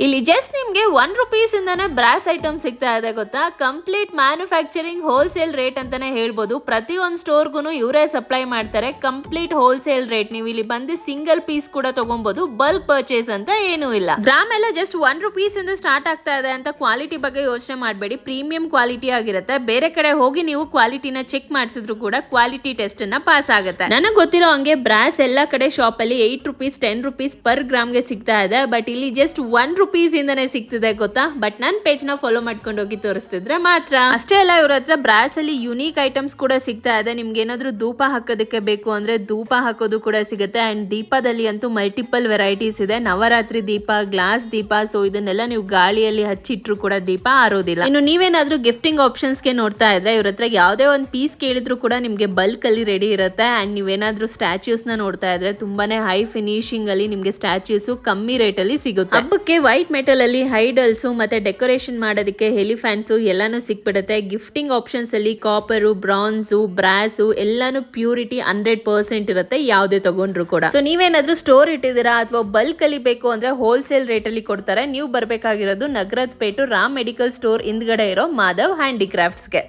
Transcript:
ಇಲ್ಲಿ ಜಸ್ಟ್ ನಿಮ್ಗೆ ₹1 ಇಂದಾನೆ ಬ್ರಾಸ್ ಐಟಮ್ ಸಿಗ್ತಾ ಇದೆ ಗೊತ್ತಾ. ಕಂಪ್ಲೀಟ್ ಮ್ಯಾನುಫ್ಯಾಕ್ಚರಿಂಗ್ ಹೋಲ್ಸೇಲ್ ರೇಟ್ ಅಂತಾನೆ ಹೇಳ್ಬೋದು. ಪ್ರತಿಯೊಂದು ಸ್ಟೋರ್ಗು ಇವರೇ ಸಪ್ಲೈ ಮಾಡ್ತಾರೆ. Complete wholesale rate. ನೀವು ಇಲ್ಲಿ ಬಂದು ಸಿಂಗಲ್ ಪೀಸ್ ಕೂಡ ತಗೊಬಹುದು. ಬಲ್ಕ್ ಪರ್ಚೇಸ್ ಅಂತ ಏನೂ ಇಲ್ಲ. ಗ್ರಾಮ್ ಎಲ್ಲ ಜಸ್ಟ್ ₹1 ಇಂದ ಸ್ಟಾರ್ಟ್ ಆಗ್ತಾ ಇದೆ ಅಂತ ಕ್ವಾಲಿಟಿ ಬಗ್ಗೆ ಯೋಚನೆ ಮಾಡಬೇಡಿ. ಪ್ರೀಮಿಯಂ ಕ್ವಾಲಿಟಿ ಆಗಿರುತ್ತೆ. ಬೇರೆ ಕಡೆ ಹೋಗಿ ನೀವು ಕ್ವಾಲಿಟಿನ ಚೆಕ್ ಮಾಡಿಸಿದ್ರು ಕೂಡ ಕ್ವಾಲಿಟಿ ಟೆಸ್ಟ್ ಅನ್ನ ಪಾಸ್ ಆಗುತ್ತೆ. ನನಗೆ ಗೊತ್ತಿರೋ ಹಂಗೆ ಬ್ರಾಸ್ ಎಲ್ಲಾ ಕಡೆ ಶಾಪ್ ಅಲ್ಲಿ ₹8 ₹10 ಪರ್ ಗ್ರಾಮ್ಗೆ ಸಿಗ್ತಾ ಇದೆ. ಬಟ್ ಇಲ್ಲಿ ಜಸ್ಟ್ ₹1 ಇಂದಾನೆ ಸಿಗ್ತಿದೆ ಗೊತ್ತಾ. ಬಟ್ ನನ್ನ ಪೇಜ್ ನ ಫಾಲೋ ಮಾಡ್ಕೊಂಡು ಹೋಗಿ ತೋರಿಸ್ತಿದ್ರೆ ಮಾತ್ರ. ಅಷ್ಟೇ ಅಲ್ಲ, ಇವ್ರ ಹತ್ರ ಬ್ರಾಸ್ ಅಲ್ಲಿ ಯುನೀಕ್ ಐಟಮ್ಸ್ ಕೂಡ ಸಿಗ್ತಾ ಇದೆ. ನಿಮ್ಗೆ ಏನಾದ್ರು ಧೂಪ ಹಾಕೋದಕ್ಕೆ ಬೇಕು ಅಂದ್ರೆ ಧೂಪ ಹಾಕೋದು ಕೂಡ ಸಿಗುತ್ತೆ. ಅಂಡ್ ದೀಪದಲ್ಲಿ ಅಂತೂ ಮಲ್ಟಿಪಲ್ ವೆರೈಟೀಸ್ ಇದೆ. ನವರಾತ್ರಿ ದೀಪ, ಗ್ಲಾಸ್ ದೀಪ, ಸೊ ಇದನ್ನೆಲ್ಲ ನೀವು ಗಾಳಿಯಲ್ಲಿ ಹಚ್ಚಿಟ್ರು ಕೂಡ ದೀಪ ಆರೋದಿಲ್ಲ. ಇನ್ನು ನೀವೇನಾದ್ರೂ ಗಿಫ್ಟಿಂಗ್ ಆಪ್ಷನ್ಸ್ ಗೆ ನೋಡ್ತಾ ಇದ್ರೆ ಇವ್ರ ಹತ್ರ ಯಾವ್ದೇ ಒಂದು ಪೀಸ್ ಕೇಳಿದ್ರು ಕೂಡ ನಿಮ್ಗೆ ಬಲ್ಕ್ ಅಲ್ಲಿ ರೆಡಿ ಇರುತ್ತೆ. ಅಂಡ್ ನೀವೇನಾದ್ರೂ ಸ್ಟ್ಯಾಚ್ಯೂಸ್ ನ ನೋಡ್ತಾ ಇದ್ರೆ ತುಂಬಾನೇ ಹೈ ಫಿನಿಶಿಂಗ್ ಅಲ್ಲಿ ನಿಮ್ಗೆ ಸ್ಟ್ಯಾಚ್ಯೂಸ್ ಕಮ್ಮಿ ರೇಟ್ ಅಲ್ಲಿ ಸಿಗುತ್ತೆ. ಹಬ್ಬಕ್ಕೆ ವೈಟ್ ಮೆಟಲ್ ಅಲ್ಲಿ ಹೈಡಲ್ಸ್ ಮತ್ತೆ ಡೆಕೋರೇಷನ್ ಮಾಡೋದಕ್ಕೆ ಹೆಲಿಫ್ಯಾನ್ಸ್ ಎಲ್ಲಾನು ಸಿಕ್ಬಿಡುತ್ತೆ. ಗಿಫ್ಟಿಂಗ್ ಆಪ್ಷನ್ಸ್ ಅಲ್ಲಿ ಕಾಪರ್, ಬ್ರಾನ್ಸ್, ಬ್ರಾಸ್ ಎಲ್ಲಾನು ಪ್ಯೂರಿಟಿ 100% ಇರುತ್ತೆ ಯಾವ್ದೇ ತಗೊಂಡ್ರು ಕೂಡ. ಸೊ ನೀವೇನಾದ್ರೂ ಸ್ಟೋರ್ ಇಟ್ಟಿದ್ದೀರಾ ಅಥವಾ ಬಲ್ಕ್ ಅಲ್ಲಿ ಬೇಕು ಅಂದ್ರೆ ಹೋಲ್ಸೇಲ್ ರೇಟ್ ಅಲ್ಲಿ ಕೊಡ್ತಾರೆ. ನೀವು ಬರ್ಬೇಕಾಗಿರೋದು ನಗರದ ಪೇಟು ರಾಮ್ ಮೆಡಿಕಲ್ ಸ್ಟೋರ್ ಹಿಂದ್ಗಡೆ ಇರೋ ಮಾಧವ್ ಹ್ಯಾಂಡಿಕ್ರಾಫ್ಟ್ಸ್ಗೆ.